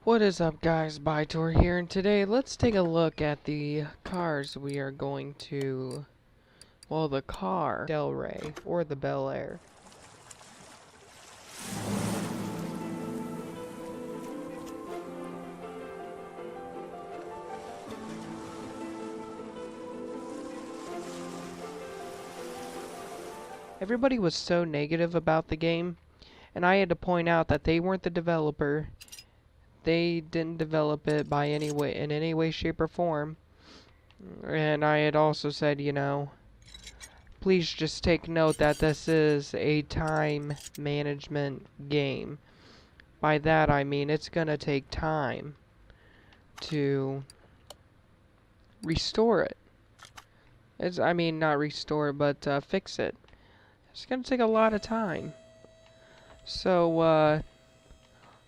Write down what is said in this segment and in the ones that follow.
What is up, guys? Bytor here, and today let's take a look at the cars we are going to, well, the car Delray or the Bel Air. Everybody was so negative about the game, and I had to point out that they weren't the developer. They didn't develop it by any way, in any way, shape, or form. And I had also said, please just take note that this is a time management game. By that I mean it's gonna take time to restore it. Not restore it, but fix it. It's gonna take a lot of time. So,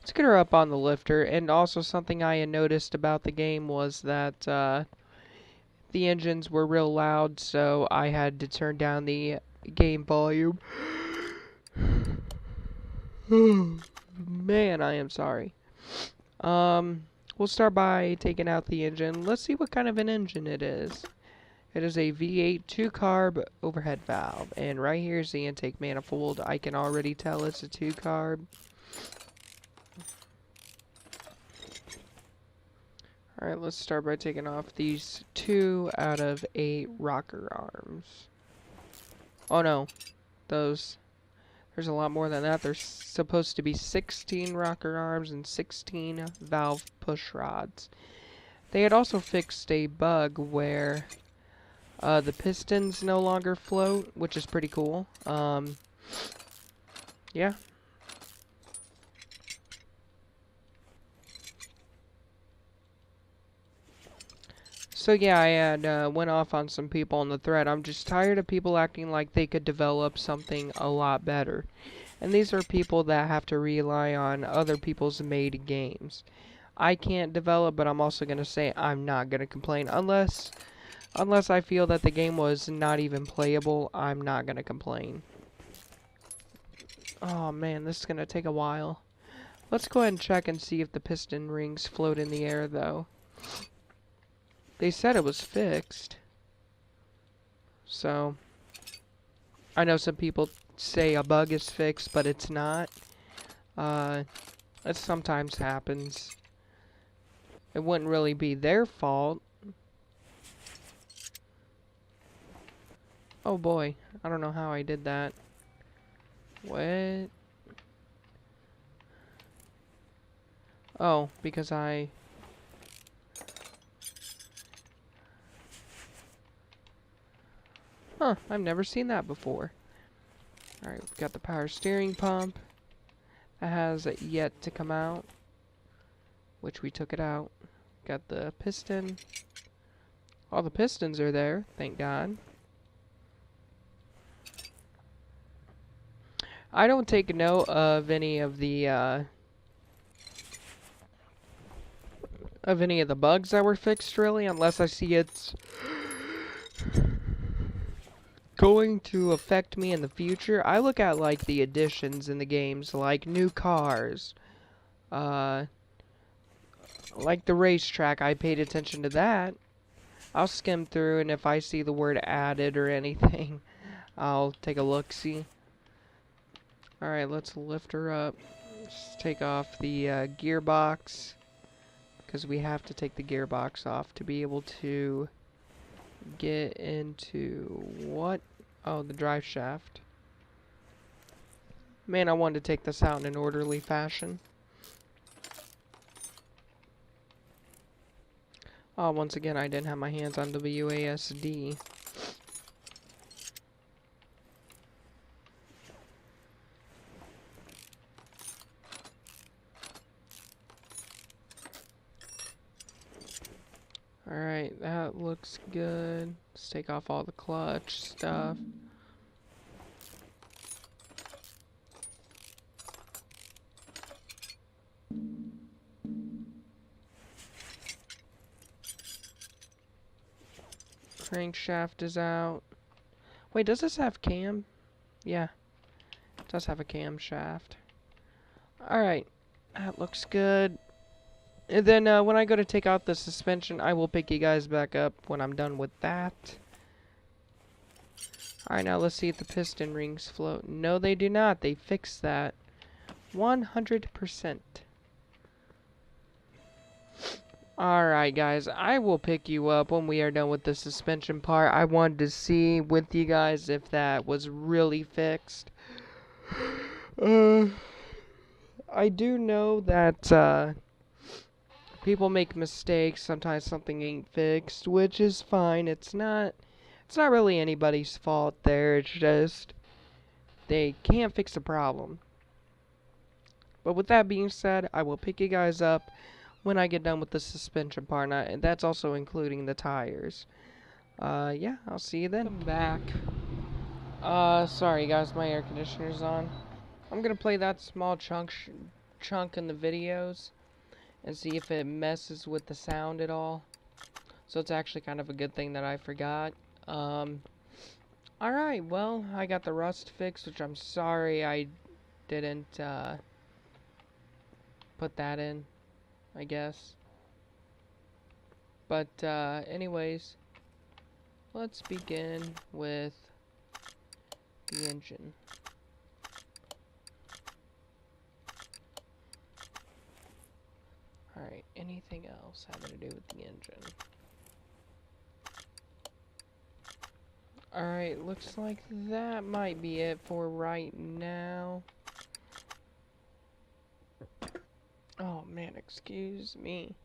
let's get her up on the lifter. And also something I had noticed about the game was that, the engines were real loud, so I had to turn down the game volume. Man, I am sorry. We'll start by taking out the engine. Let's see what kind of an engine it is. It is a V8 2-carb overhead valve. And right here is the intake manifold. I can already tell it's a 2-carb. Alright, let's start by taking off these 2 out of 8 rocker arms. Oh no, there's a lot more than that. There's supposed to be 16 rocker arms and 16 valve push rods. They had also fixed a bug where the pistons no longer float, which is pretty cool. Yeah. So yeah, I had went off on some people on the thread. I'm just tired of people acting like they could develop something a lot better. And these are people that have to rely on other people's made games. I can't develop, but I'm also going to say I'm not going to complain unless I feel that the game was not even playable. I'm not going to complain. Oh man, this is going to take a while. Let's go ahead and check and see if the piston rings float in the air though. They said it was fixed. So, I know some people say a bug is fixed, but it's not. It sometimes happens. It wouldn't really be their fault. Oh boy, I don't know how I did that. What? Oh, because I... Huh, I've never seen that before. Alright, we've got the power steering pump. That has yet to come out, which we took it out. Got the piston. All the pistons are there, thank God. I don't take note of any of the bugs that were fixed really, unless I see it's going to affect me in the future. I look at like the additions in the games, like new cars, like the racetrack. I paid attention to that. I'll skim through, and if I see the word added or anything, I'll take a look-see. Alright, let's lift her up. Let's take off the gearbox, because we have to take the gearbox off to be able to get into what? Oh, the driveshaft. Man, I wanted to take this out in an orderly fashion. Oh, once again, I didn't have my hands on WASD. Alright, that looks good. Let's take off all the clutch stuff. Crankshaft is out. Wait, does this have cam? Yeah, it does have a cam shaft. Alright, that looks good. And then when I go to take out the suspension, I will pick you guys back up when I'm done with that. Alright, now let's see if the piston rings float. No, they do not. They fixed that. 100%. Alright, guys. I will pick you up when we are done with the suspension part. I wanted to see with you guys if that was really fixed. I do know that, people make mistakes. Sometimes something ain't fixed, which is fine. It's not really anybody's fault there. It's just they can't fix the problem. But with that being said, I will pick you guys up when I get done with the suspension part, and that's also including the tires. Yeah, I'll see you then. Welcome back. Sorry guys, my air conditioner's on. I'm gonna play that small chunk in the videos and see if it messes with the sound at all. So it's actually kind of a good thing that I forgot. Alright, well, I got the rust fixed, which I'm sorry I didn't, put that in, I guess. But, anyways, let's begin with the engine. Alright, anything else having to do with the engine? Alright, looks like that might be it for right now. Oh man, excuse me.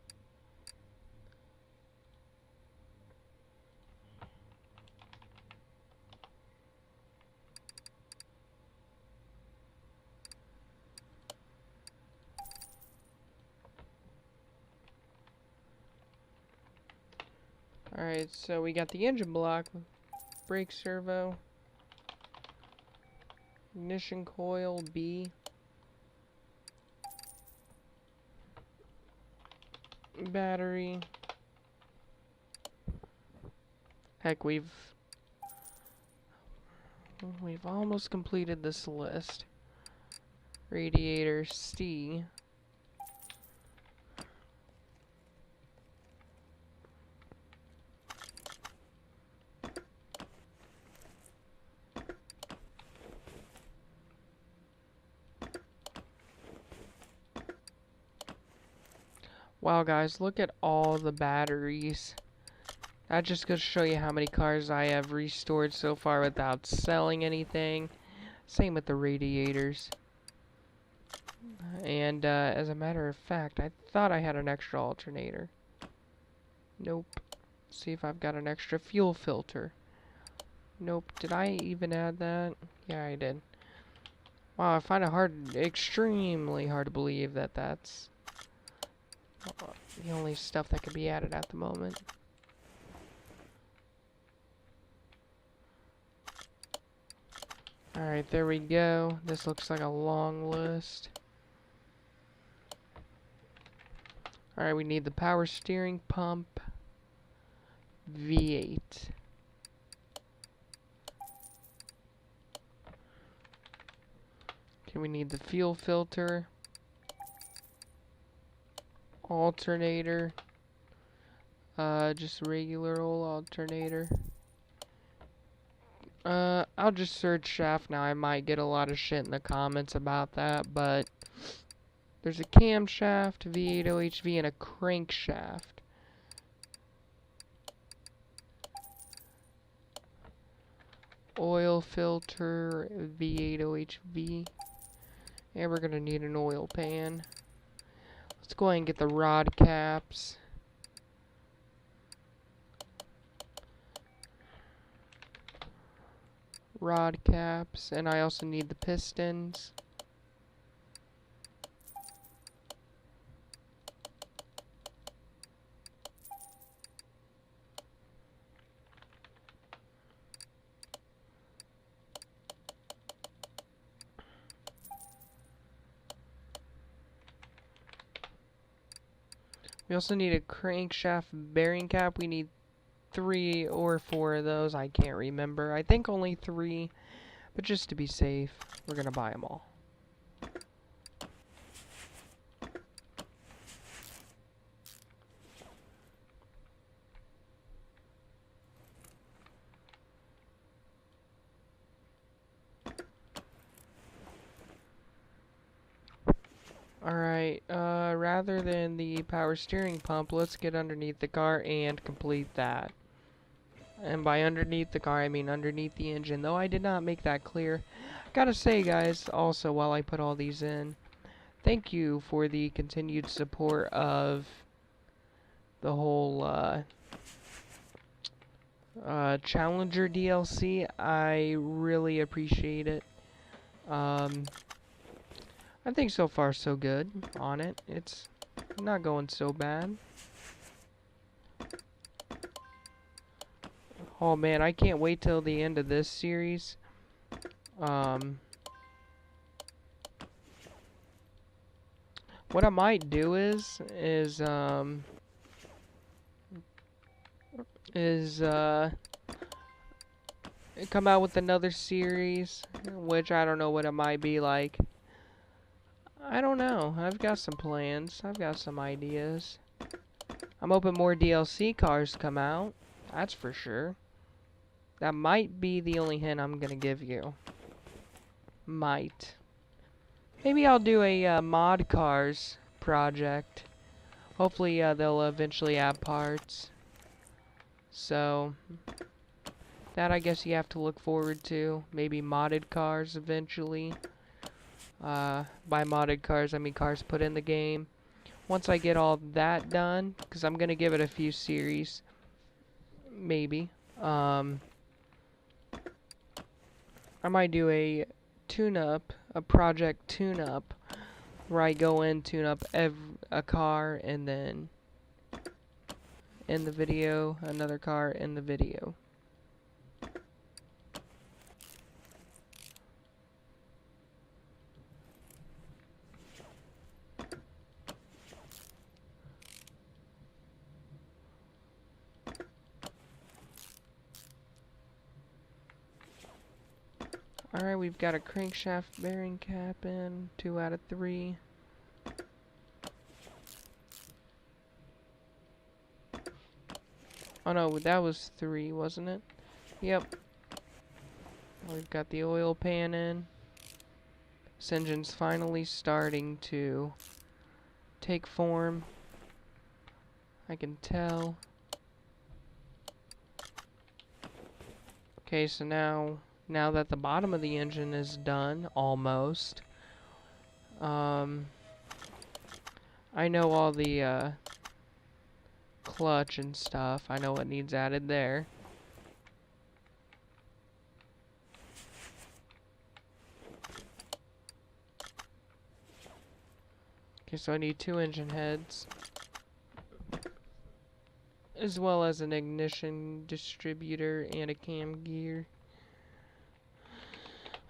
Alright, so we got the engine block, brake servo, ignition coil B, battery. Heck, we've almost completed this list. Radiator C. Wow, guys, look at all the batteries. That just goes to show you how many cars I have restored so far without selling anything. Same with the radiators. And, as a matter of fact, I thought I had an extra alternator. Nope. See if I've got an extra fuel filter. Nope. Did I even add that? Yeah, I did. Wow, I find it extremely hard to believe that that's the only stuff that could be added at the moment. Alright, there we go. This looks like a long list. Alright, we need the power steering pump. V8. Okay, we need the fuel filter. Alternator. Just regular old alternator. I'll just search shaft now. I might get a lot of shit in the comments about that, but there's a camshaft, V8 OHV, and a crankshaft. Oil filter, V8 OHV. And we're gonna need an oil pan. Let's go ahead and get the rod caps. Rod caps, and I also need the pistons. We also need a crankshaft bearing cap. We need 3 or 4 of those. I can't remember. I think only 3. But just to be safe, we're going to buy them all. Alright, rather than the power steering pump, let's get underneath the car and complete that. And by underneath the car, I mean underneath the engine, though I did not make that clear. Gotta say, guys, also, while I put all these in, thank you for the continued support of the whole, Challenger DLC. I really appreciate it. I think so far so good on it. It's not going so bad. Oh man, I can't wait till the end of this series. What I might do is come out with another series, which I don't know what it might be like. I don't know. I've got some plans. I've got some ideas. I'm hoping more DLC cars come out. That's for sure. That might be the only hint I'm gonna give you. Might. Maybe I'll do a mod cars project. Hopefully they'll eventually add parts. So that I guess you have to look forward to. Maybe modded cars eventually. By modded cars, I mean cars put in the game. Once I get all that done, because I'm gonna give it a few series. Maybe. I might do a tune-up, a project tune-up, where I go in, tune up a car, and then in the video, another car in the video. Alright, we've got a crankshaft bearing cap in, 2 out of 3. Oh no, that was 3, wasn't it? Yep. We've got the oil pan in. This engine's finally starting to take form. I can tell. Okay, so now that the bottom of the engine is done, almost, I know all the clutch and stuff. I know what needs added there. Okay, so I need 2 engine heads, as well as an ignition distributor and a cam gear.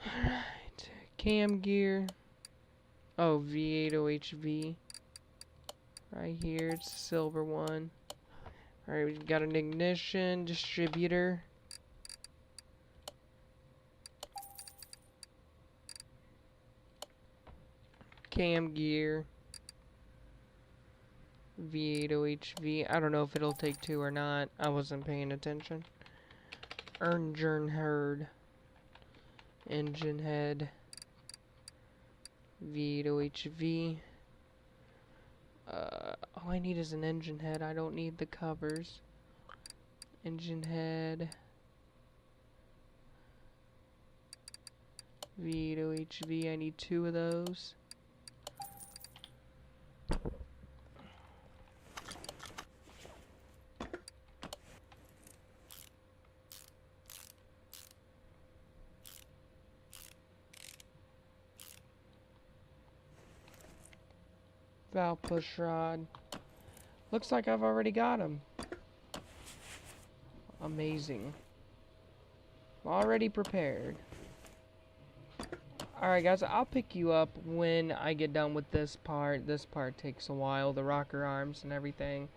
Alright, cam gear. Oh, V8 OHV. Right here, it's the silver one. Alright, we've got an ignition distributor. Cam gear. V8 OHV. I don't know if it'll take 2 or not. I wasn't paying attention. Engine herd. Engine head. V8 OHV. All I need is an engine head. I don't need the covers. Engine head. V8 OHV. I need 2 of those. Valve push rod. Looks like I've already got them. Amazing. Already prepared. Alright guys, I'll pick you up when I get done with this part. This part takes a while, the rocker arms and everything.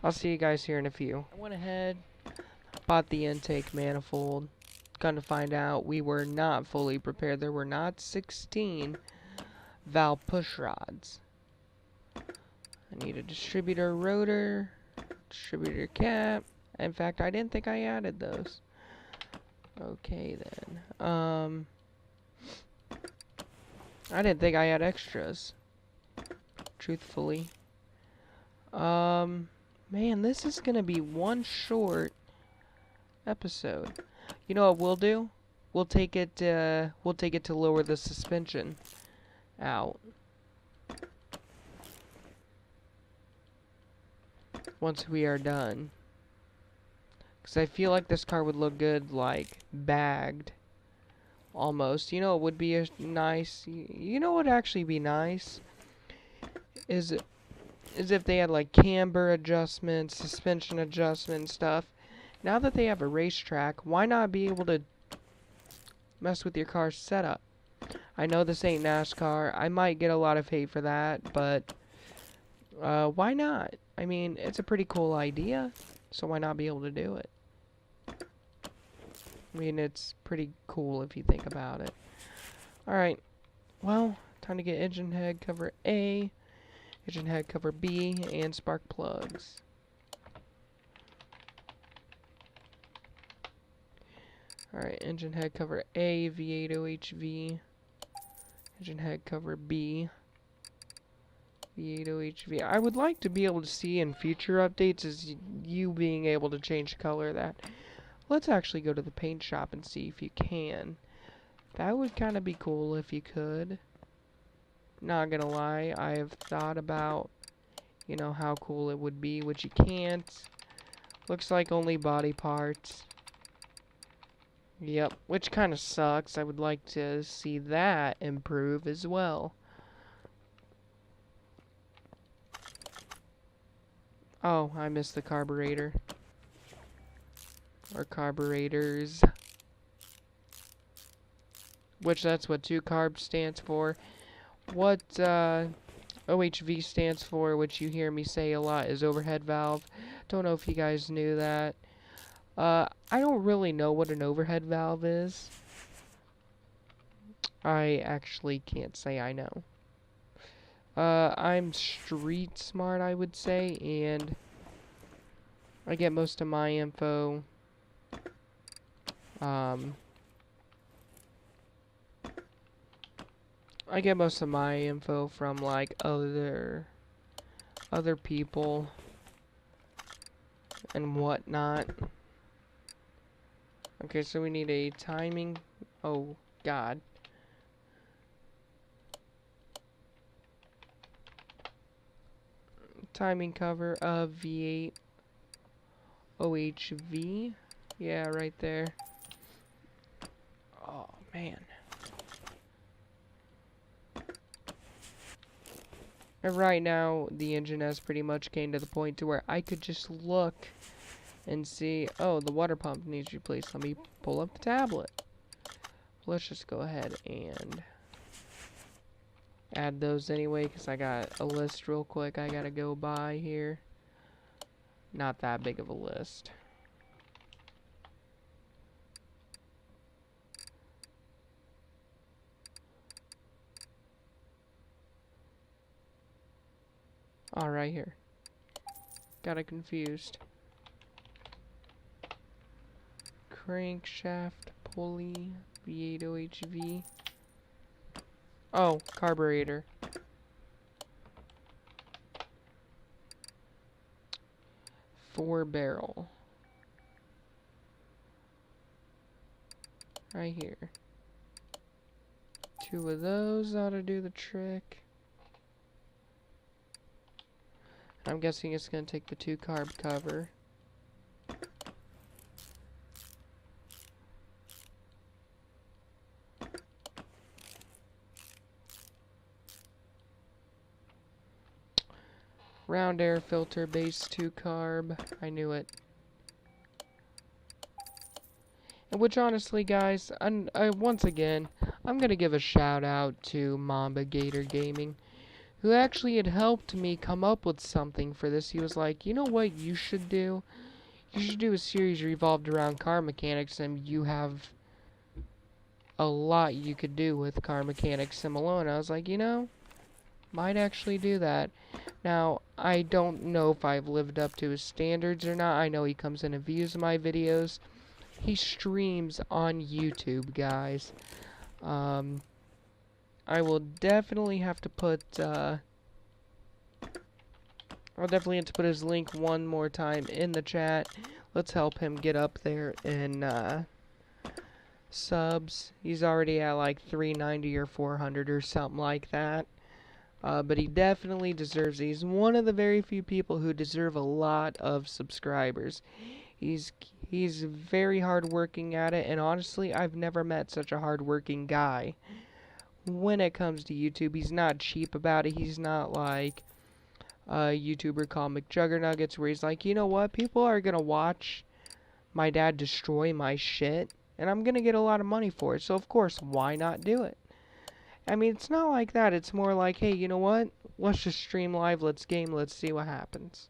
I'll see you guys here in a few. I went ahead, bought the intake manifold. Gonna find out we were not fully prepared. There were not 16 valve push rods. I need a distributor rotor, distributor cap. In fact, I didn't think I added those. Okay then. I didn't think I had extras. truthfully. Man, this is gonna be one short episode. You know what we'll do? We'll take it to lower the suspension out. Once we are done. Because I feel like this car would look good, like, bagged. Almost. You know it would be a nice... You know what would actually be nice? Is if they had, like, camber adjustments, suspension adjustment stuff. Now that they have a racetrack, why not be able to mess with your car's setup? I know this ain't NASCAR. I might get a lot of hate for that, but... why not? I mean, it's a pretty cool idea, so why not be able to do it? I mean, it's pretty cool if you think about it. Alright, well, time to get engine head cover A, engine head cover B, and spark plugs. Alright, engine head cover A, V8OHV, engine head cover B, V8OHV. I would like to be able to see in future updates is you being able to change the color of that. Let's actually go to the paint shop and see if you can. That would kind of be cool if you could. Not gonna lie, I have thought about, you know, how cool it would be, which you can't. Looks like only body parts. Yep, which kind of sucks. I would like to see that improve as well. Oh, I missed the carburetor. Or carburetors. Which that's what 2-carb stands for. What OHV stands for, which you hear me say a lot, is overhead valve. Don't know if you guys knew that. I don't really know what an overhead valve is. I actually can't say I know. I'm street smart, I would say, and I get most of my info from like other people and whatnot. Okay, so we need a timing. Oh God. Timing cover of V8 OHV. Yeah, right there. Oh man. And right now, the engine has pretty much came to the point to where I could just look and see, oh, the water pump needs replaced. Let me pull up the tablet. Let's just go ahead and add those anyway, because I got a list real quick I gotta go by here. Not that big of a list. All right, here. Got it confused. Crankshaft pulley V8OHV. Oh, carburetor. Four barrel. Right here. 2 of those ought to do the trick. I'm guessing it's going to take the 2-carb cover. Round air filter, base 2-carb. I knew it. And which honestly, guys, once again, I'm going to give a shout out to Mamba Gator Gaming, who actually had helped me come up with something for this. He was like, you know what you should do? You should do a series revolved around car mechanics, and you have a lot you could do with car mechanics sim alone. I was like, you know, might actually do that. Now, I don't know if I've lived up to his standards or not. I know he comes in and views my videos. He streams on YouTube, guys. I will definitely have to put I'll definitely have to put his link one more time in the chat. Let's help him get up there in subs. He's already at like 390 or 400 or something like that. But he definitely deserves it. He's one of the very few people who deserve a lot of subscribers. He's very hardworking at it, and honestly, I've never met such a hardworking guy. When it comes to YouTube, he's not cheap about it. He's not like a YouTuber called McJuggernuggets, where he's like, you know what, people are gonna watch my dad destroy my shit, and I'm gonna get a lot of money for it, so of course, why not do it? I mean, it's not like that. It's more like, hey, you know what? Let's just stream live, let's game, let's see what happens.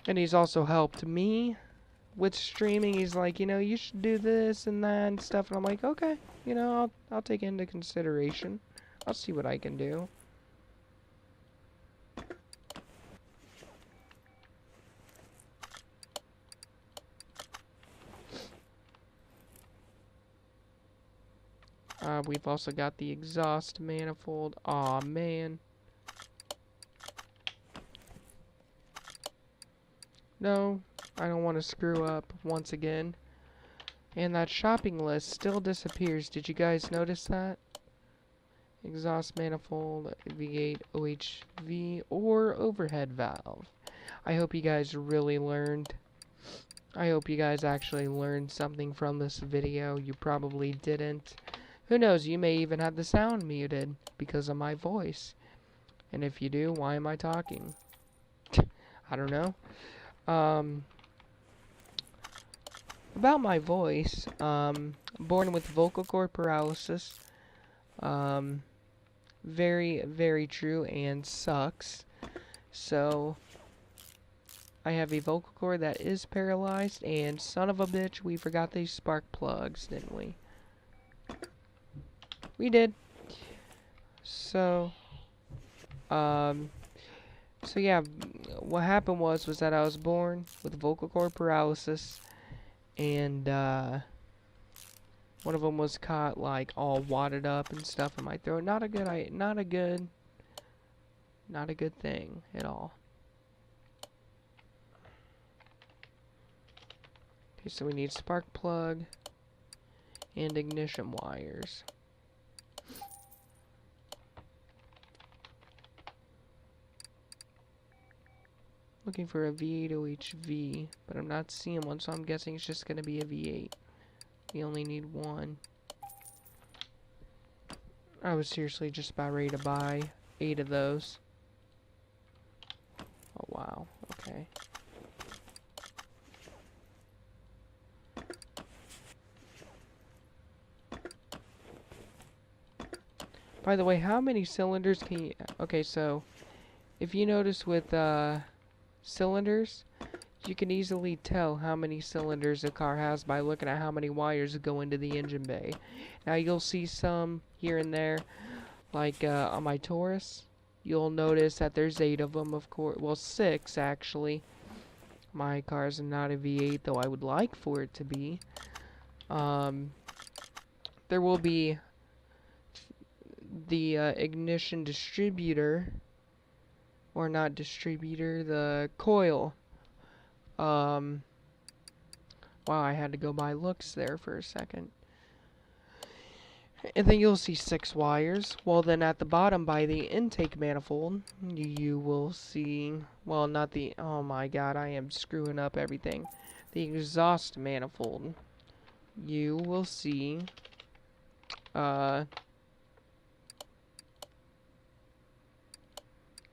And he's also helped me with streaming. He's like, you know, you should do this and that and stuff. And I'm like, okay, you know, I'll take it into consideration. I'll see what I can do. We've also got the exhaust manifold. Aw, man. No, I don't want to screw up once again. And that shopping list still disappears. Did you guys notice that? Exhaust manifold, V8, OHV, or overhead valve. I hope you guys really learned. I hope you guys actually learned something from this video. You probably didn't. Who knows, you may even have the sound muted because of my voice. And if you do, why am I talking? I don't know. About my voice, born with vocal cord paralysis. Very, very true and sucks. So, I have a vocal cord that is paralyzed, and son of a bitch, we forgot these spark plugs, didn't we? We did. So yeah, what happened was that I was born with vocal cord paralysis, and one of them was caught like all wadded up and stuff in my throat. Not a good thing at all. Okay, so we need spark plug and ignition wires. Looking for a V8 OHV, but I'm not seeing one, so I'm guessing it's just going to be a V8. We only need one. I was seriously just about ready to buy 8 of those. Oh, wow. Okay. By the way, how many cylinders can you... Okay, so if you notice with cylinders, you can easily tell how many cylinders a car has by looking at how many wires go into the engine bay. Now you'll see some here and there, like on my Taurus. You'll notice that there's 8 of them, of course. Well, 6 actually. My car's not a V8, though I would like for it to be. There will be the ignition distributor, or not distributor, the coil. Wow, I had to go by looks there for a second. And then you'll see 6 wires. Well, then at the bottom by the intake manifold, you will see, well, not the, oh my god, I am screwing up everything. The exhaust manifold. You will see,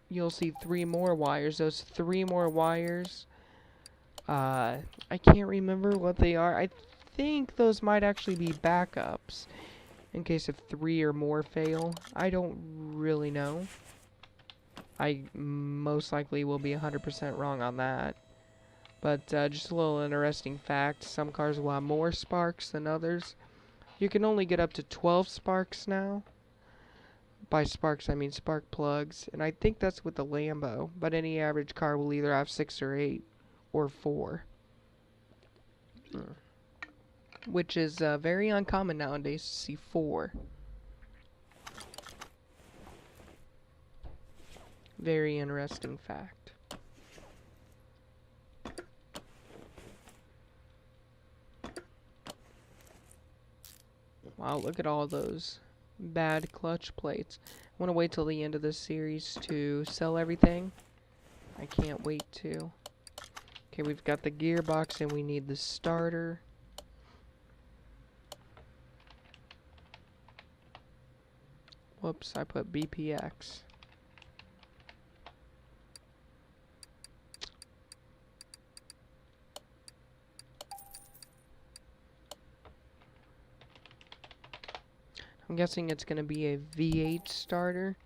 you'll see 3 more wires. Those 3 more wires, I can't remember what they are. I think those might actually be backups in case if 3 or more fail. I don't really know. I most likely will be 100% wrong on that. But just a little interesting fact, some cars will have more sparks than others. You can only get up to 12 sparks now. By sparks, I mean spark plugs. And I think that's with the Lambo. But any average car will either have 6 or 8 or 4. Which is very uncommon nowadays to see 4. Very interesting fact. Wow, look at all those bad clutch plates. I want to wait till the end of this series to sell everything. I can't wait to. Okay, we've got the gearbox and we need the starter. Whoops, I put BPX. I'm guessing it's going to be a V8 starter.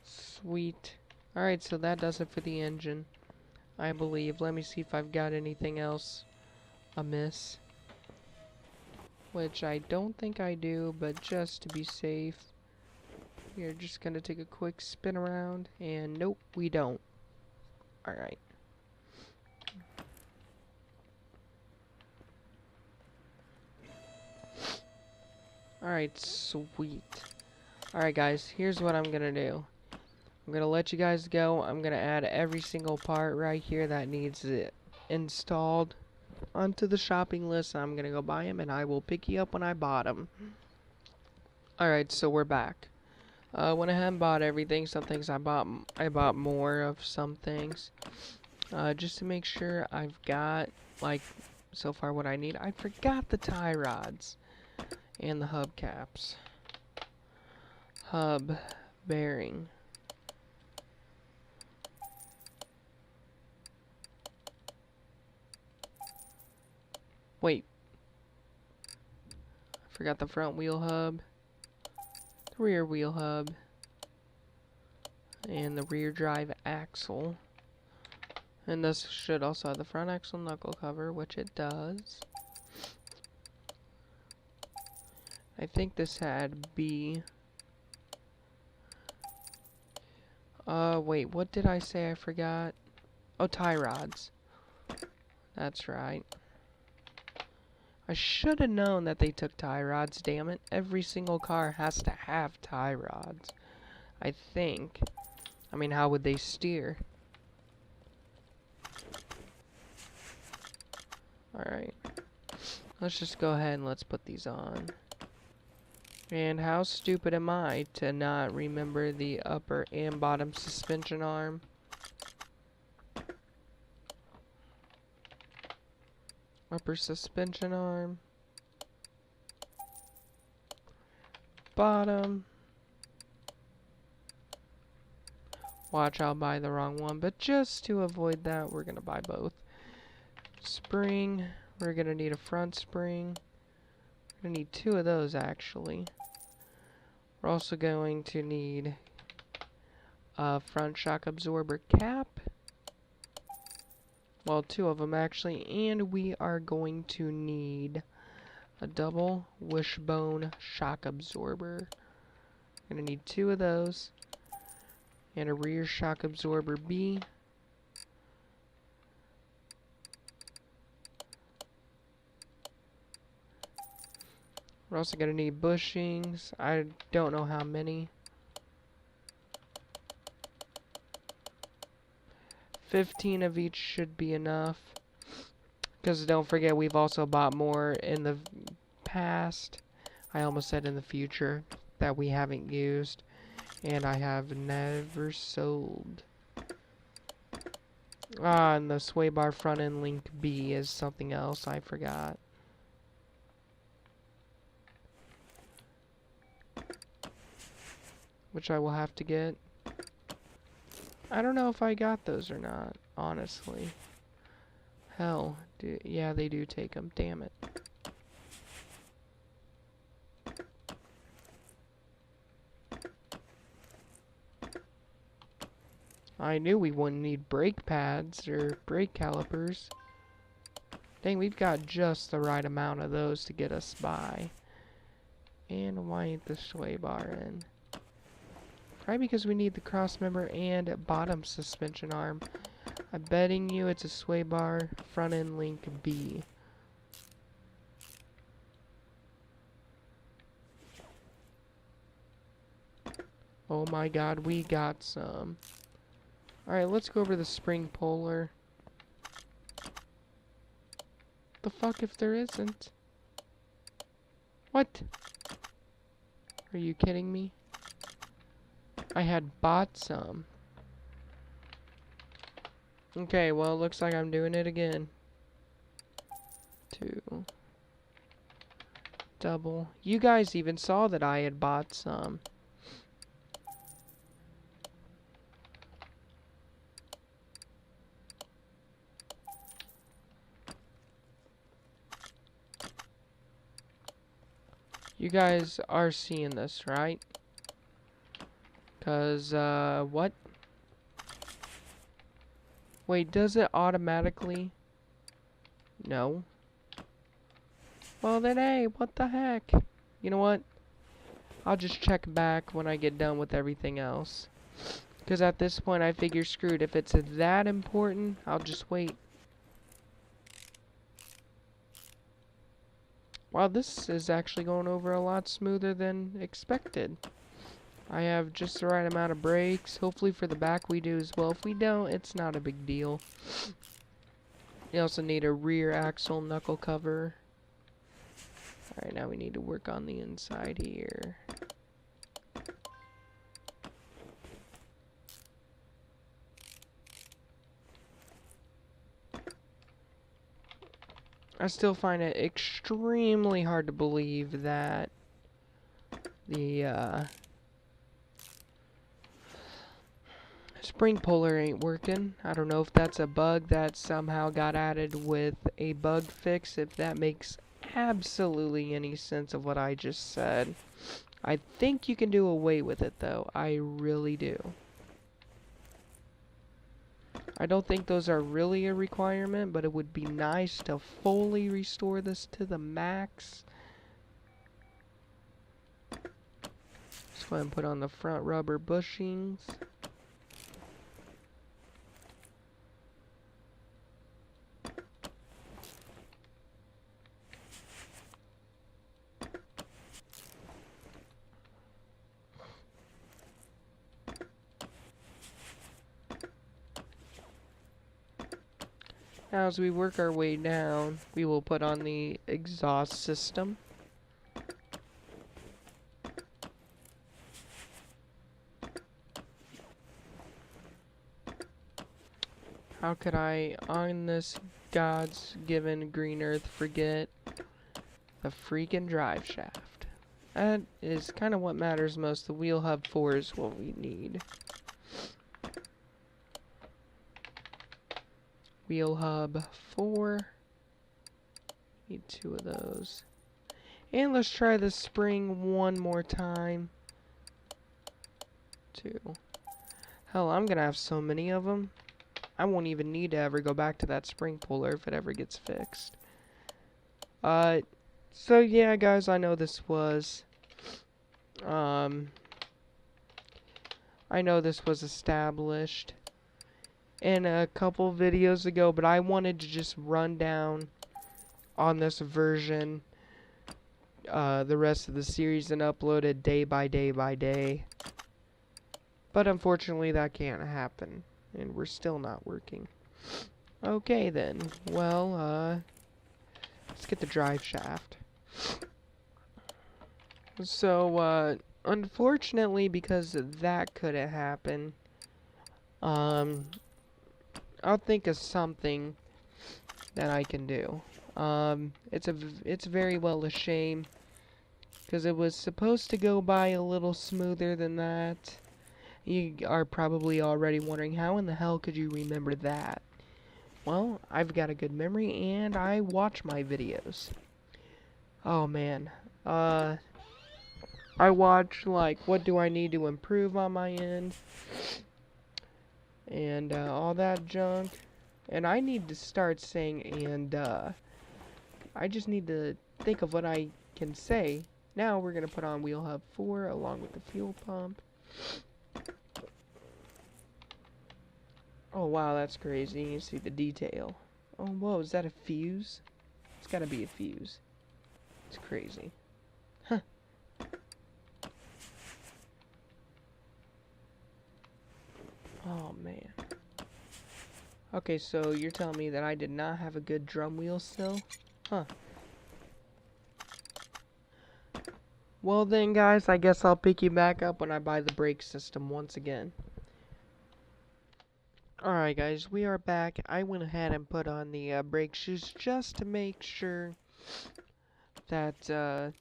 Sweet. Alright, so that does it for the engine, I believe. Let me see if I've got anything else amiss. Which I don't think I do, but just to be safe, we're just gonna take a quick spin around, and nope, we don't. Alright. Alright, sweet. Alright guys, here's what I'm gonna do. I'm gonna let you guys go. I'm gonna add every single part right here that needs it installed onto the shopping list. I'm gonna go buy them, and I will pick you up when I bought them. Alright, so we're back. Went ahead and bought everything. Some things I bought more of some things. Just to make sure I've got, like, so far what I need. I forgot the tie rods and the hub caps. Hub bearing. Wait. I forgot the front wheel hub, the rear wheel hub, and the rear drive axle. And this should also have the front axle knuckle cover, which it does. I think this had B. Wait, what did I say I forgot? Oh, tie rods. That's right. I should have known that they took tie rods, damn it. Every single car has to have tie rods, I think. I mean, how would they steer? Alright. Let's just go ahead and let's put these on. And how stupid am I to not remember the upper and bottom suspension arm? Upper suspension arm. Bottom. Watch, I'll buy the wrong one, but just to avoid that, we're gonna buy both. Spring. We're gonna need a front spring. We're gonna need 2 of those, actually. We're also going to need a front shock absorber cap. Well, 2 of them actually, and we are going to need a double wishbone shock absorber. We're going to need 2 of those, and a rear shock absorber B. We're also going to need bushings. I don't know how many. 15 of each should be enough. Because don't forget, we've also bought more in the past. I almost said in the future that we haven't used. And I have never sold. Ah, and the sway bar front end link B is something else I forgot. Which I will have to get. I don't know if I got those or not, honestly. Hell, yeah, they do take them. Damn it. I knew we wouldn't need brake pads or brake calipers. Dang, we've got just the right amount of those to get us by. And why ain't the sway bar in? Probably because we need the cross member and bottom suspension arm. I'm betting you it's a sway bar front end link B. Oh my god, we got some. Alright, let's go over the spring puller. The fuck if there isn't? What? Are you kidding me? I had bought some. Okay, well, it looks like I'm doing it again. 2. Double. You guys even saw that I had bought some. You guys are seeing this, right? 'Cause, what? Wait, does it automatically? No. Well then, hey, what the heck? You know what? I'll just check back when I get done with everything else. Because at this point, I figure screwed. If it's that important, I'll just wait. Wow, this is actually going over a lot smoother than expected. I have just the right amount of brakes. Hopefully for the back we do as well. If we don't, it's not a big deal. You also need a rear axle knuckle cover. Alright, now we need to work on the inside here. I still find it extremely hard to believe that the spring puller ain't working. I don't know if that's a bug that somehow got added with a bug fix, if that makes absolutely any sense of what I just said. I think you can do away with it though. I really do. I don't think those are really a requirement, but it would be nice to fully restore this to the max. Let's go ahead and put on the front rubber bushings. Now as we work our way down, we will put on the exhaust system. How could I, on this God's given green earth, forget the freaking drive shaft? That is kind of what matters most. The wheel hub 4 is what we need. Wheel hub 4. Need 2 of those. And let's try the spring one more time. 2. Hell, I'm gonna have so many of them. I won't even need to ever go back to that spring puller if it ever gets fixed. So yeah, guys, I know this was, I know this was established in a couple videos ago, but I wanted to just run down on this version the rest of the series and upload it day by day by day. But unfortunately that can't happen, and we're still not working. Okay then, well, let's get the drive shaft. So, unfortunately, because that couldn't happen, I'll think of something that I can do. It's very well a shame, because it was supposed to go by a little smoother than that. You are probably already wondering, how in the hell could you remember that? Well, I've got a good memory, and I watch my videos. Oh man, I watch, like, what do I need to improve on my end, and all that junk. And I need to start saying, and I just need to think of what I can say. Now we're gonna put on wheel hub 4 along with the fuel pump. Oh wow, that's crazy. You can see the detail. Oh whoa, is that a fuse? It's gotta be a fuse. It's crazy. Huh. Oh man. Okay, so you're telling me that I did not have a good drum wheel still? Huh. Well then guys, I guess I'll pick you back up when I buy the brake system once again. Alright guys, we are back. I went ahead and put on the brake shoes just to make sure that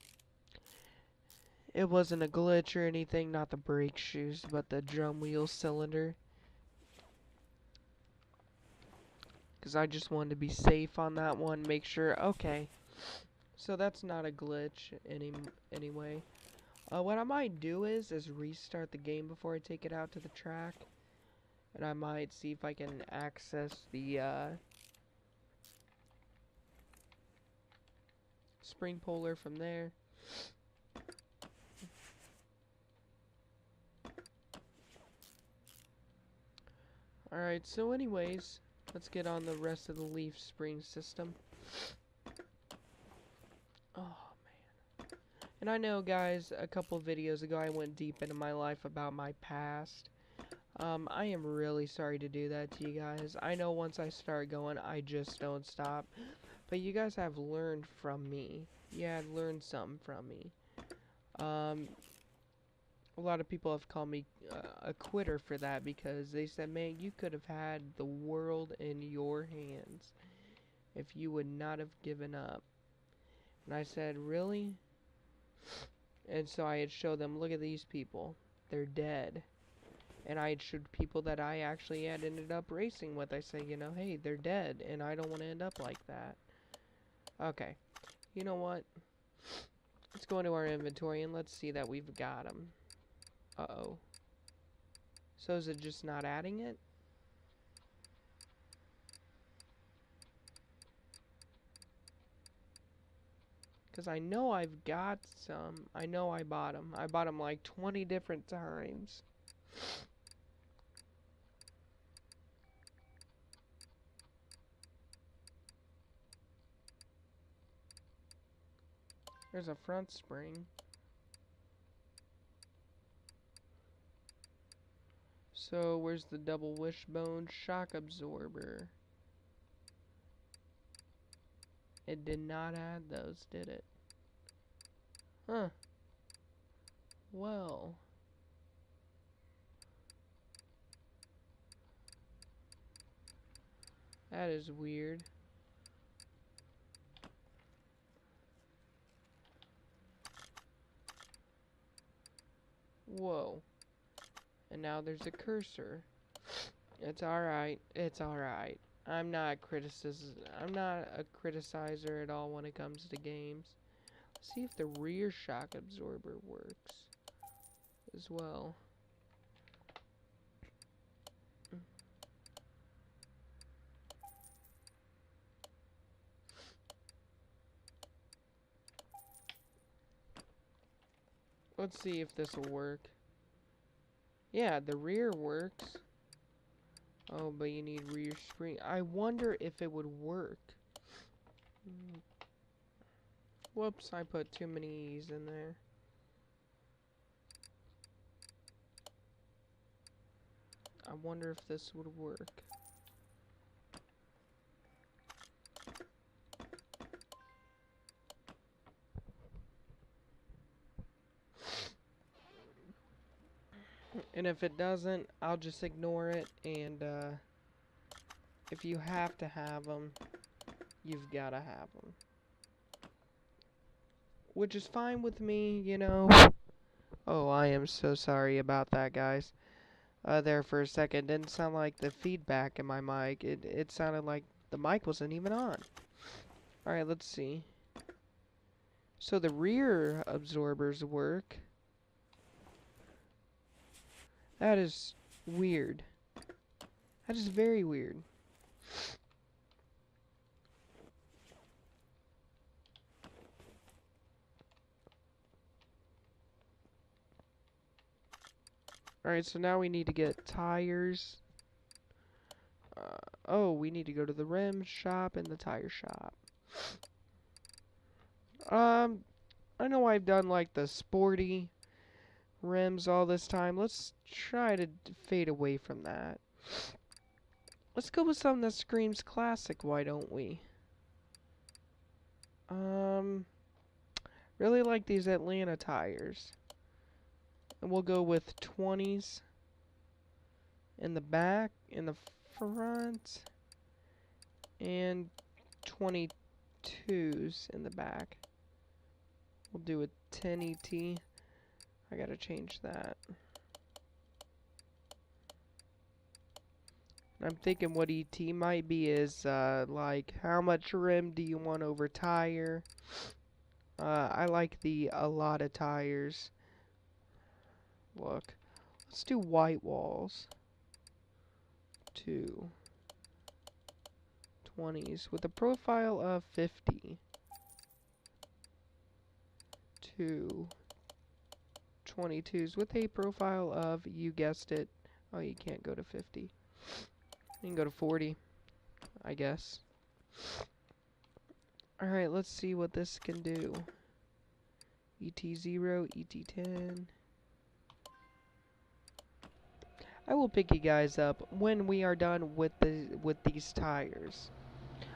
it wasn't a glitch or anything. Not the brake shoes, but the drum wheel cylinder. Because I just wanted to be safe on that one, make sure. Okay, so that's not a glitch anyway. What I might do is restart the game before I take it out to the track. And I might see if I can access the spring puller from there. Alright, so anyways, let's get on the rest of the leaf spring system. Oh man. And I know guys, a couple videos ago I went deep into my life about my past. I am really sorry to do that to you guys. I know once I start going, I just don't stop. But you guys have learned from me. Yeah, learned something from me. A lot of people have called me a quitter for that because they said, man, you could have had the world in your hands if you would not have given up. And I said, really? And so I had showed them, look at these people. They're dead. And I had showed people that I actually had ended up racing with. I said, you know, hey, they're dead, and I don't want to end up like that. Okay. You know what? Let's go into our inventory and let's see that we've got them. Uh-oh. So is it just not adding it? Because I know I've got some. I know I bought them. I bought them like 20 different times. There's a front spring. So where's the double wishbone shock absorber? It did not add those, did it? Huh. Well. That is weird. Whoa. And now there's a cursor. It's alright. It's alright. I'm not a criticizer at all when it comes to games. Let's see if the rear shock absorber works as well. Let's see if this will work. Yeah, the rear works. Oh, but you need rear spring. I wonder if it would work. Whoops, I put too many E's in there. I wonder if this would work. And if it doesn't, I'll just ignore it. And if you have to have them, you've got to have them. Which is fine with me, you know. Oh, I am so sorry about that, guys. There for a second, didn't sound like the feedback in my mic. It sounded like the mic wasn't even on. Alright, let's see. So the rear absorbers work. That is weird. That is very weird. Alright, so now we need to get tires. Oh, we need to go to the rim shop and the tire shop. I know I've done like the sporty rims all this time. Let's try to fade away from that. Let's go with something that screams classic, why don't we? Really like these Atlanta tires. And we'll go with 20s in the back, in the front, and 22s in the back. We'll do a 10 ET. I gotta change that. I'm thinking what ET might be is, like, how much rim do you want over tire? I like the a lot of tires. Look. Let's do white walls. 2 20s with a profile of 50. 2 22s with a profile of, you guessed it, oh, you can't go to 50. You can go to 40, I guess. Alright, let's see what this can do. ET0, ET10. I will pick you guys up when we are done with these tires.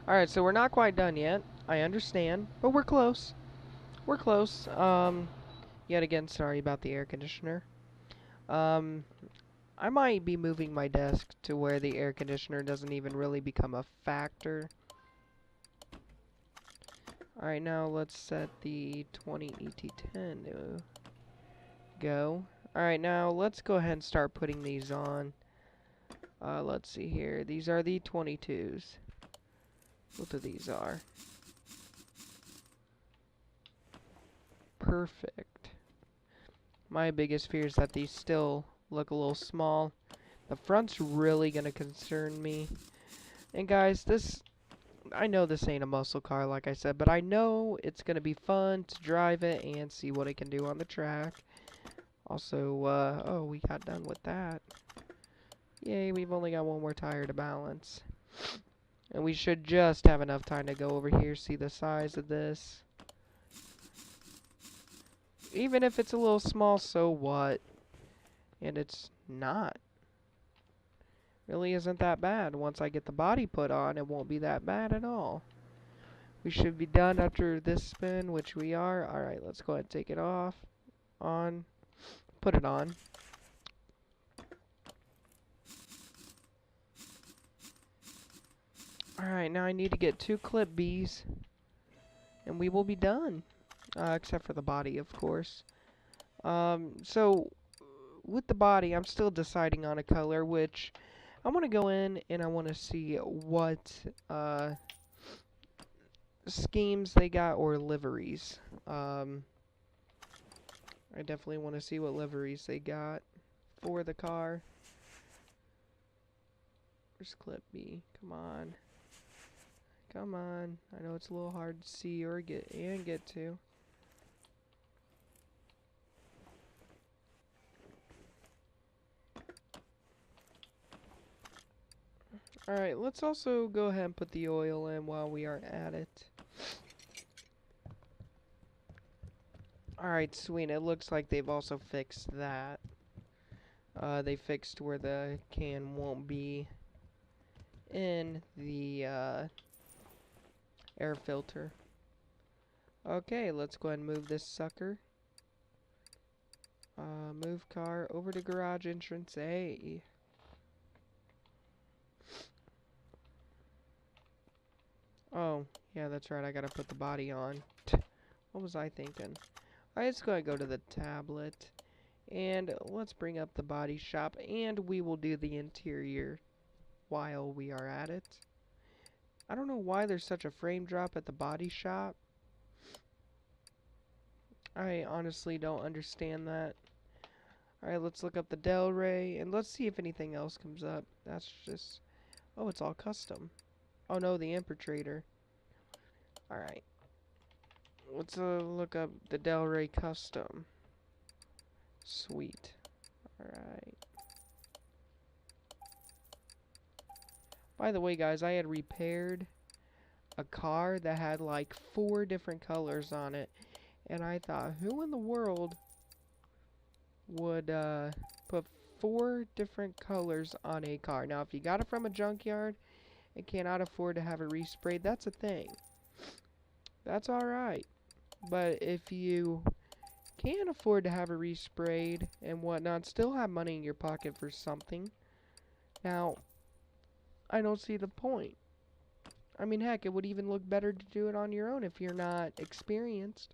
Alright, so we're not quite done yet. I understand, but we're close. We're close. Yet again, sorry about the air conditioner. I might be moving my desk to where the air conditioner doesn't even really become a factor. Alright, now let's set the 20 ET10 to go. Alright, now let's go ahead and start putting these on. Let's see here. These are the 22s. Both of these are. Perfect. My biggest fear is that these still look a little small. The front's really gonna concern me. And guys, I know this ain't a muscle car, like I said, but I know it's gonna be fun to drive it and see what it can do on the track. Also, oh, we got done with that. Yay, we've only got one more tire to balance. And we should just have enough time to go over here, see the size of this. Even if it's a little small, so what? And it's not. Really isn't that bad. Once I get the body put on, it won't be that bad at all. We should be done after this spin, which we are. Alright, let's go ahead and take it off. On. Put it on. Alright, now I need to get 2 clip Bs. And we will be done. Except for the body, of course. So, with the body, I'm still deciding on a color, which I want to go in and I want to see what schemes they got or liveries. I definitely want to see what liveries they got for the car. Where's clip B? Come on. Come on. I know it's a little hard to see or get to. Alright, let's also go ahead and put the oil in while we are at it. Alright, sweet. It looks like they've also fixed that. They fixed where the can won't be in the air filter. Okay, let's go ahead and move this sucker. Move car over to garage entrance A. Oh, yeah, that's right. I gotta put the body on. What was I thinking? Alright, let's go ahead and go to the tablet. And let's bring up the body shop. And we will do the interior while we are at it. I don't know why there's such a frame drop at the body shop. I honestly don't understand that. Alright, let's look up the Delray. And let's see if anything else comes up. That's just... Oh, it's all custom. Oh no, the Impertrator. Alright. Let's look up the Delray custom. Sweet. Alright. By the way, guys, I had repaired a car that had like 4 different colors on it. And I thought, who in the world would put 4 different colors on a car? Now, if you got it from a junkyard and cannot afford to have it resprayed, that's a thing. That's alright. But if you can afford to have it resprayed and whatnot, still have money in your pocket for something, now, I don't see the point. I mean, heck, it would even look better to do it on your own if you're not experienced.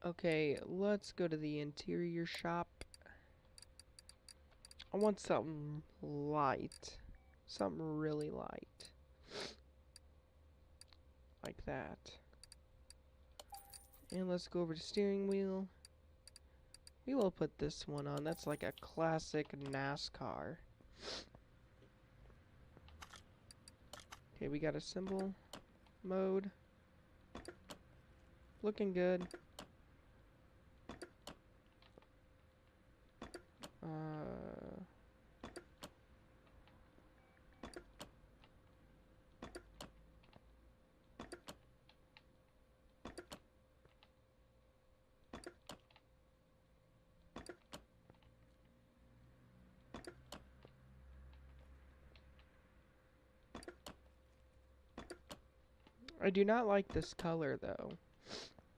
Okay, let's go to the interior shop. I want something light. Something really light. Like that. And let's go over to steering wheel. We will put this one on. That's like a classic NASCAR. Okay, we got a symbol mode. Looking good. I do not like this color, though.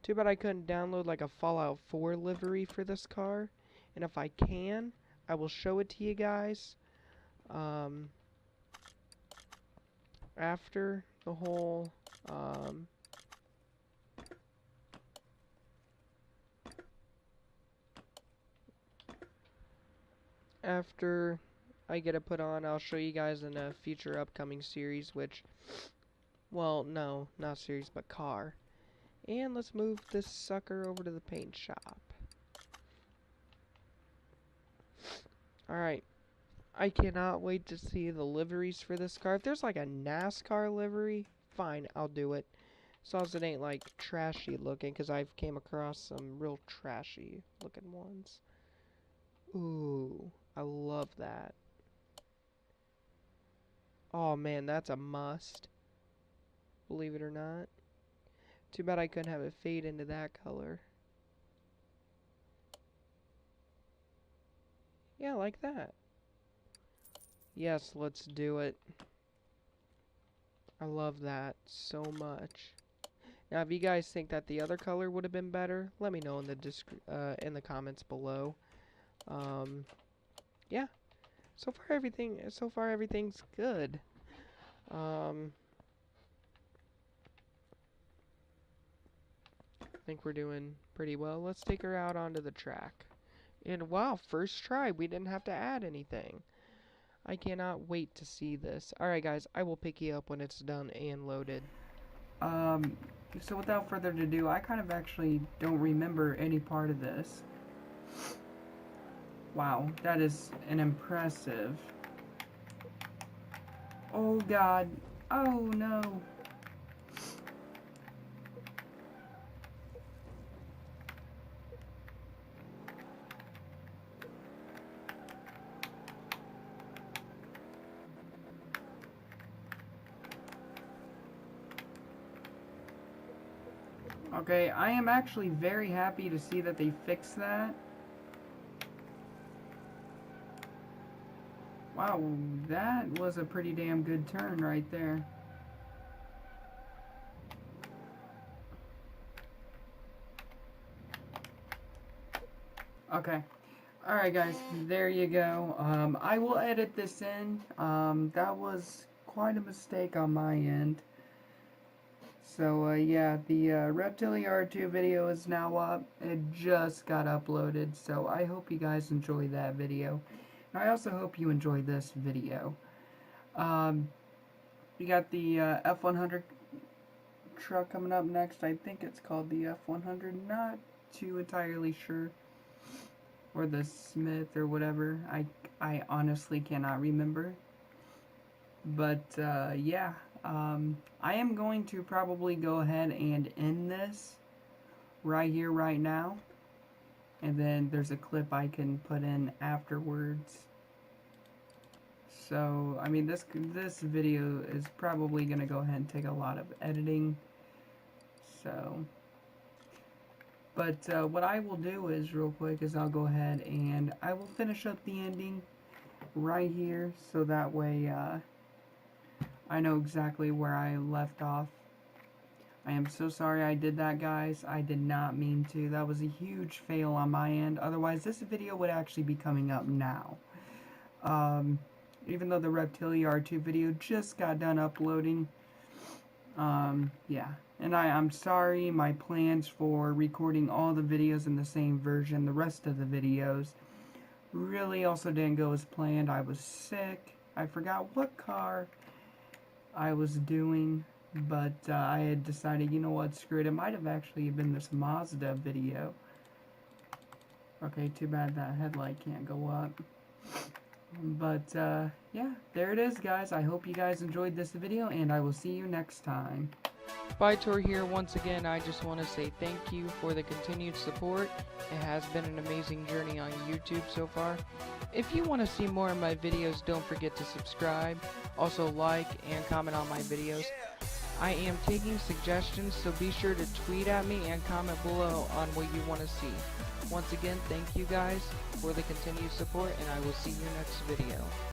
Too bad I couldn't download like a Fallout 4 livery for this car. And if I can, I will show it to you guys. After the whole, after I get it put on, I'll show you guys in a future upcoming series, which, well, no, not series, but car. And let's move this sucker over to the paint shop. Alright. I cannot wait to see the liveries for this car. If there's like a NASCAR livery, fine, I'll do it. As long as it ain't like trashy looking, because I've came across some real trashy looking ones. Ooh, I love that. Oh man, that's a must. Believe it or not. Too bad I couldn't have it fade into that color. Yeah, like that. Yes, let's do it. I love that so much. Now, if you guys think that the other color would have been better, let me know in the comments below. Yeah. So far everything's good. I think we're doing pretty well. Let's take her out onto the track. And wow, first try, we didn't have to add anything. I cannot wait to see this. Alright guys, I will pick you up when it's done and loaded. So without further ado, I kind of actually don't remember any part of this. Wow, that is an impressive. Oh god. Oh no. Okay, I am actually very happy to see that they fixed that. Wow, that was a pretty damn good turn right there. Okay. Alright guys, there you go. I will edit this in. That was quite a mistake on my end. So, yeah, the Reptilia R2 video is now up. It just got uploaded, so I hope you guys enjoyed that video. And I also hope you enjoyed this video. We got the F100 truck coming up next. I think it's called the F100, not too entirely sure. Or the Smith or whatever. I honestly cannot remember. But, yeah. I am going to probably go ahead and end this right here, right now. And then there's a clip I can put in afterwards. So, I mean, this video is probably going to go ahead and take a lot of editing. So, but what I will do is, real quick, is I'll go ahead and I will finish up the ending right here, so that way I know exactly where I left off. I am so sorry I did that, guys. I did not mean to. That was a huge fail on my end. Otherwise, this video would actually be coming up now. Even though the Reptilia R2 video just got done uploading. Yeah. And I'm sorry, my plans for recording all the videos in the same version, the rest of the videos, really also didn't go as planned. I was sick. I forgot what car I was doing. But I had decided, you know what, screw it. It might have actually been this Mazda video. Okay, too bad that headlight can't go up. But, yeah, there it is, guys. I hope you guys enjoyed this video, and I will see you next time. Bytor here. Once again, I just want to say thank you for the continued support. It has been an amazing journey on YouTube so far. If you want to see more of my videos, don't forget to subscribe. Also like and comment on my videos. I am taking suggestions, so be sure to tweet at me and comment below on what you want to see. Once again, thank you guys for the continued support, and I will see you next video.